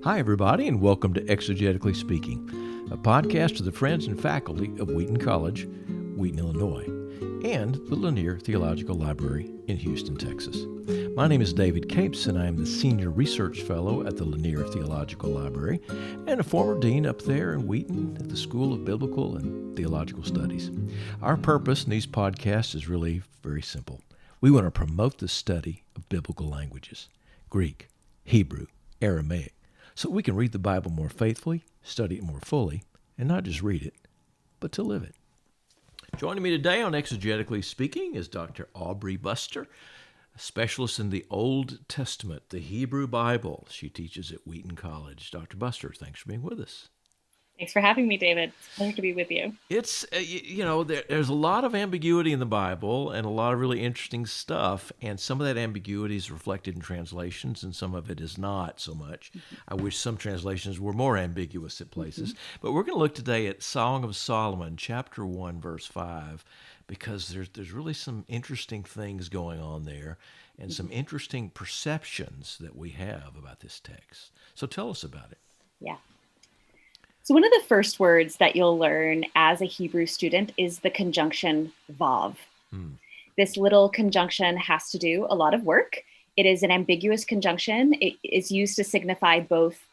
Hi, everybody, and welcome to Exegetically Speaking, a podcast of the friends and faculty of Wheaton College, Wheaton, Illinois, and the Lanier Theological Library in Houston, Texas. My name is David Capes, and I am the Senior Research Fellow at the Lanier Theological Library and a former dean up there in Wheaton at the School of Biblical and Theological Studies. Our purpose in these podcasts is really very simple. We want to promote the study of biblical languages, Greek, Hebrew, Aramaic, so we can read the Bible more faithfully, study it more fully, and not just read it, but to live it. Joining me today on Exegetically Speaking is Dr. Aubrey Buster, a specialist in the Old Testament, the Hebrew Bible. She teaches at Wheaton College. Dr. Buster, thanks for being with us. Thanks for having me, David. It's a pleasure to be with you. It's, there's a lot of ambiguity in the Bible and a lot of really interesting stuff, and some of that ambiguity is reflected in translations, and some of it is not so much. I wish some translations were more ambiguous at places. But we're going to look today at Song of Solomon, chapter 1, verse 5, because there's really some interesting things going on there and some interesting perceptions that we have about this text. So tell us about it. Yeah. So one of the first words that you'll learn as a Hebrew student is the conjunction vove. This little conjunction has to do a lot of work. It is an ambiguous conjunction. It is used to signify both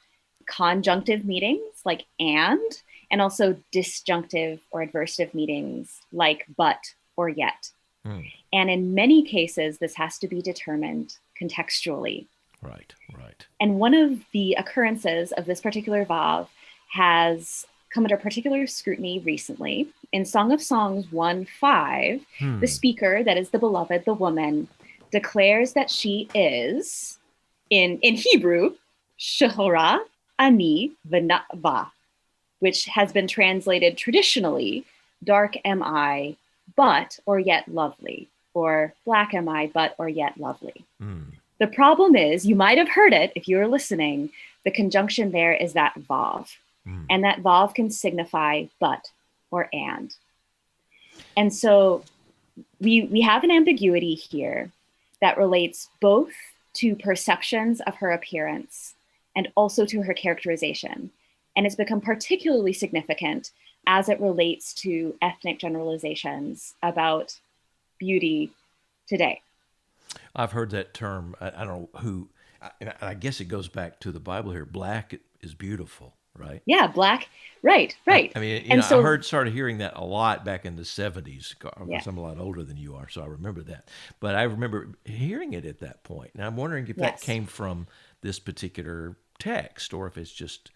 conjunctive meanings like and also disjunctive or adversative meanings like but or yet. And in many cases, this has to be determined contextually. Right. And one of the occurrences of this particular vove has come under particular scrutiny recently. In Song of Songs 1:5, the speaker, that is the beloved, the woman, declares that she is, in Hebrew, Shehora Ani V'Na'va, which has been translated traditionally, dark am I, but or yet lovely, or black am I, but or yet lovely. The problem is, you might have heard it if you were listening, the conjunction there is that vov. And that vov can signify but or and. And so we have an ambiguity here that relates both to perceptions of her appearance and also to her characterization. And it's become particularly significant as it relates to ethnic generalizations about beauty today. I've heard that term. I don't know who, and I guess it goes back to the Bible here. Black is beautiful. Right. Yeah, black. Right. I mean, I started hearing that a lot back in the 70s. Yeah. I'm a lot older than you are, so I remember that. But I remember hearing it at that point. And I'm wondering if that came from this particular text or if it's just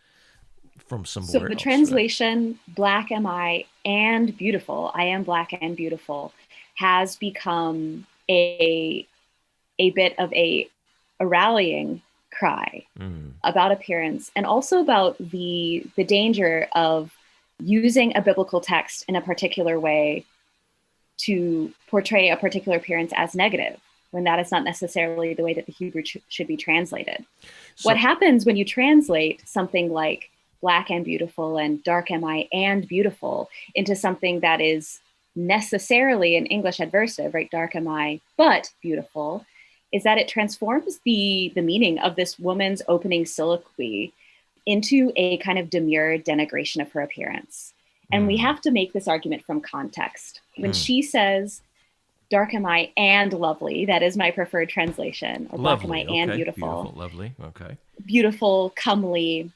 from somewhere else. So the translation, right? Black am I and beautiful, I am black and beautiful, has become a bit of a rallying cry about appearance and also about the danger of using a biblical text in a particular way to portray a particular appearance as negative when that is not necessarily the way that the Hebrew should be translated. So, what happens when you translate something like black and beautiful and dark am I and beautiful into something that is necessarily an English adversative, right? Dark am I, but beautiful, is that it transforms the meaning of this woman's opening soliloquy into a kind of demure denigration of her appearance. And we have to make this argument from context. When she says, dark am I and lovely, that is my preferred translation, or black am I and beautiful. Beautiful, lovely, okay. Beautiful, comely.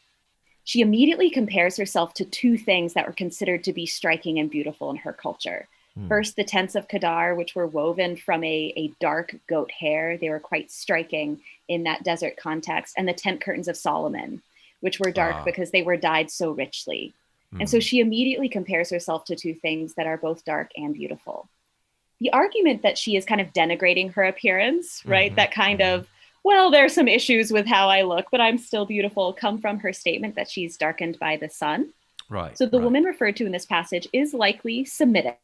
She immediately compares herself to two things that were considered to be striking and beautiful in her culture. First, the tents of Kedar, which were woven from a dark goat hair. They were quite striking in that desert context. And the tent curtains of Solomon, which were dark because they were dyed so richly. And so she immediately compares herself to two things that are both dark and beautiful. The argument that she is kind of denigrating her appearance, right? That kind of, well, there are some issues with how I look, but I'm still beautiful, come from her statement that she's darkened by the sun. Right. So the woman referred to in this passage is likely Semitic.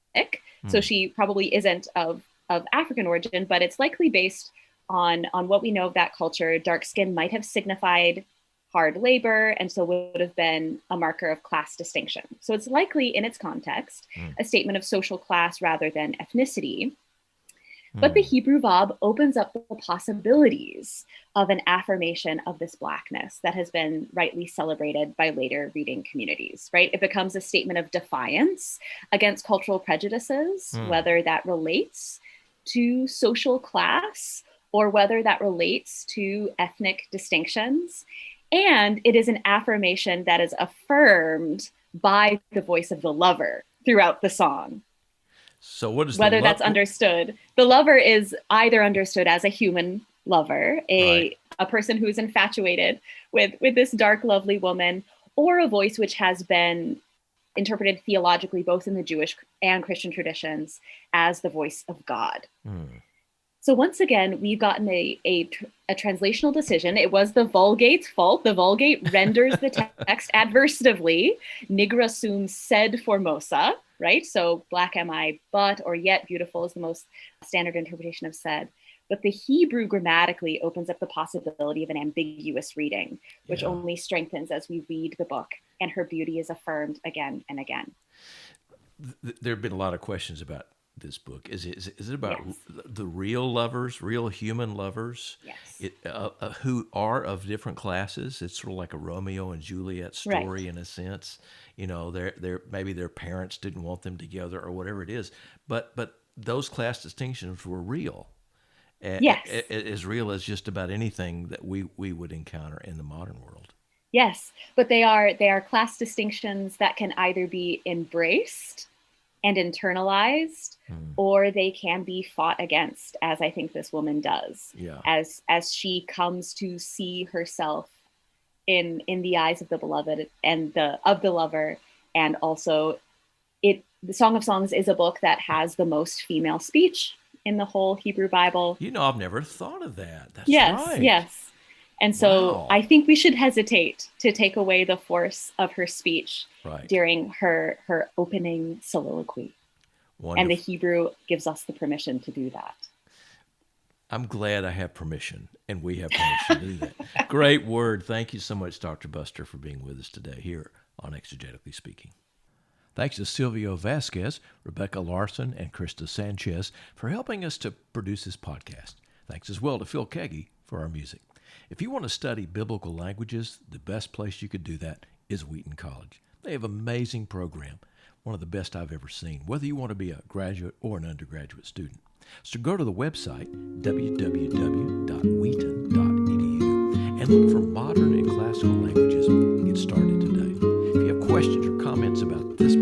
So she probably isn't of African origin, but it's likely based on what we know of that culture. Dark skin might have signified hard labor, and so would have been a marker of class distinction. So it's likely in its context, a statement of social class rather than ethnicity. But the Hebrew vove opens up the possibilities of an affirmation of this Blackness that has been rightly celebrated by later reading communities, right? It becomes a statement of defiance against cultural prejudices, whether that relates to social class or whether that relates to ethnic distinctions. And it is an affirmation that is affirmed by the voice of the lover throughout the song. So what is whether that's understood? The lover is either understood as a human lover, a person who is infatuated with this dark, lovely woman, or a voice which has been interpreted theologically, both in the Jewish and Christian traditions, as the voice of God. So once again, we've gotten a translational decision. It was the Vulgate's fault. The Vulgate renders the text adversatively. Nigra sum sed formosa, right? So black am I, but, or yet beautiful is the most standard interpretation of said. But the Hebrew grammatically opens up the possibility of an ambiguous reading, which only strengthens as we read the book, and her beauty is affirmed again and again. There have been a lot of questions about this book. Is it about the real lovers, real human lovers, who are of different classes? It's sort of like a Romeo and Juliet story in a sense. You know, maybe their parents didn't want them together or whatever it is, but those class distinctions were real. As real as just about anything that we would encounter in the modern world. Yes, but they are class distinctions that can either be embraced and internalized, or they can be fought against, as I think this woman does, as she comes to see herself in the eyes of the beloved and of the lover. And also the Song of Songs is a book that has the most female speech in the whole Hebrew Bible. You know, I've never thought of that. That's right. Yes. And so I think we should hesitate to take away the force of her speech during her opening soliloquy. Wonderful. And the Hebrew gives us the permission to do that. I'm glad I have permission, and we have permission to do that. Great word. Thank you so much, Dr. Buster, for being with us today here on Exegetically Speaking. Thanks to Silvio Vasquez, Rebecca Larson, and Krista Sanchez for helping us to produce this podcast. Thanks as well to Phil Keggy for our music. If you want to study biblical languages, the best place you could do that is Wheaton College. They have an amazing program, one of the best I've ever seen, whether you want to be a graduate or an undergraduate student. So go to the website, www.wheaton.edu, and look for modern and classical languages and get started today. If you have questions or comments about this